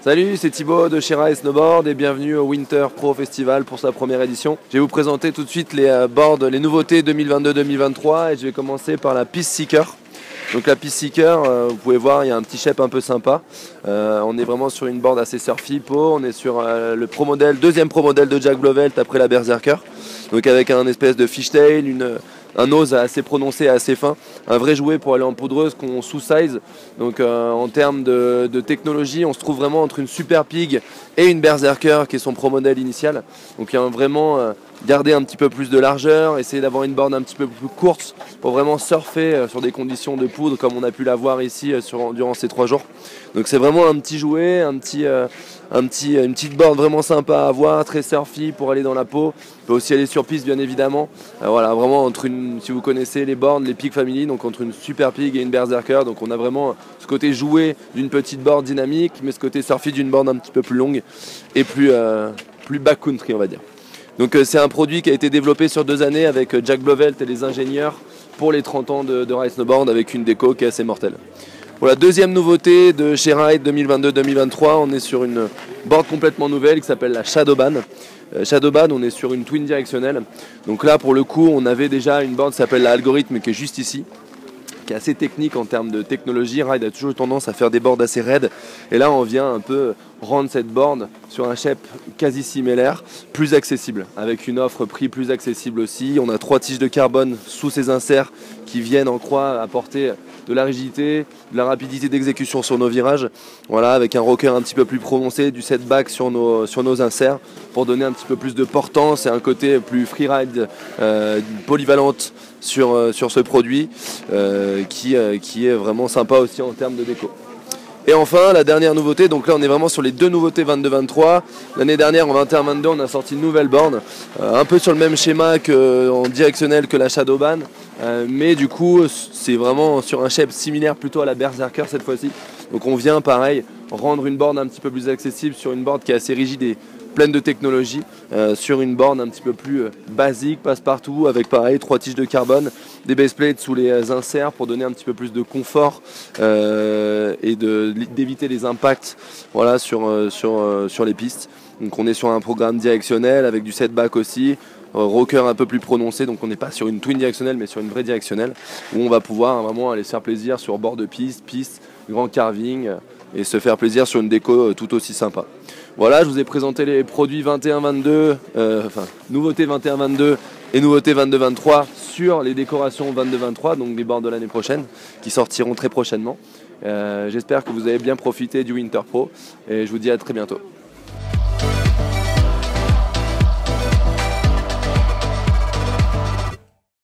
Salut, c'est Thibaut de chez Rise Snowboard et bienvenue au Winter Pro Festival pour sa première édition. Je vais vous présenter tout de suite les boards, les nouveautés 2022-2023 et je vais commencer par la Piste Seeker. Donc la Piste Seeker, vous pouvez voir, il y a un petit shape un peu sympa. On est vraiment sur une board assez surfy, on est sur le pro modèle, deuxième pro modèle de Jack Blovelt après la Berserker. Donc avec un espèce de fishtail, un nose assez prononcé, assez fin, un vrai jouet pour aller en poudreuse qu'on sous-size. Donc en termes de technologie, on se trouve vraiment entre une Super Pig et une Berserker qui est son pro modèle initial. Donc il y a vraiment garder un petit peu plus de largeur, essayer d'avoir une borne un petit peu plus courte pour vraiment surfer sur des conditions de poudre comme on a pu l'avoir ici durant ces 3 jours. Donc c'est vraiment un petit jouet, une petite board vraiment sympa à avoir, très surfy pour aller dans la peau. On peut aussi aller sur piste bien évidemment. Voilà, vraiment si vous connaissez les bornes, les Pig Family, donc entre une Super Pig et une Berserker. Donc on a vraiment ce côté jouet d'une petite board dynamique, mais ce côté surfy d'une board un petit peu plus longue et plus backcountry on va dire. Donc c'est un produit qui a été développé sur 2 années avec Jack Blovelt et les ingénieurs pour les 30 ans de Rise Snowboard avec une déco qui est assez mortelle. Pour la deuxième nouveauté de chez Ride 2022-2023, on est sur une board complètement nouvelle qui s'appelle la Shadowban. Shadowban, on est sur une twin directionnelle. Donc là pour le coup on avait déjà une board qui s'appelle la Algorithme qui est juste ici, qui est assez technique en termes de technologie. Ride a toujours eu tendance à faire des boards assez raides et là on vient un peu rendre cette board sur un shape quasi similaire, plus accessible, avec une offre prix plus accessible aussi. On a 3 tiges de carbone sous ces inserts qui viennent en croix apporter de la rigidité, de la rapidité d'exécution sur nos virages, voilà, avec un rocker un petit peu plus prononcé, du setback sur nos inserts pour donner un petit peu plus de portance et un côté plus freeride, polyvalente sur ce produit qui est vraiment sympa aussi en termes de déco. Et enfin, la dernière nouveauté, donc là on est vraiment sur les 2 nouveautés 22-23. L'année dernière en 21-22 on a sorti une nouvelle borne, un peu sur le même schéma en directionnel que la Shadowban, mais du coup c'est vraiment sur un shape similaire plutôt à la Berserker cette fois-ci. Donc on vient pareil rendre une borne un petit peu plus accessible sur une board qui est assez rigide et pleine de technologie, sur une borne un petit peu plus basique, passe-partout, avec pareil 3 tiges de carbone, des baseplates sous les inserts pour donner un petit peu plus de confort et d'éviter les impacts, voilà, sur les pistes. Donc on est sur un programme directionnel avec du setback aussi, rocker un peu plus prononcé, donc on n'est pas sur une twin directionnelle mais sur une vraie directionnelle où on va pouvoir vraiment aller se faire plaisir sur bord de piste, grand carving et se faire plaisir sur une déco tout aussi sympa. Voilà, je vous ai présenté les produits 21-22, nouveautés 21-22 et nouveautés 22-23 sur les décorations 22-23, donc les boards de l'année prochaine, qui sortiront très prochainement. J'espère que vous avez bien profité du Winter Pro et je vous dis à très bientôt.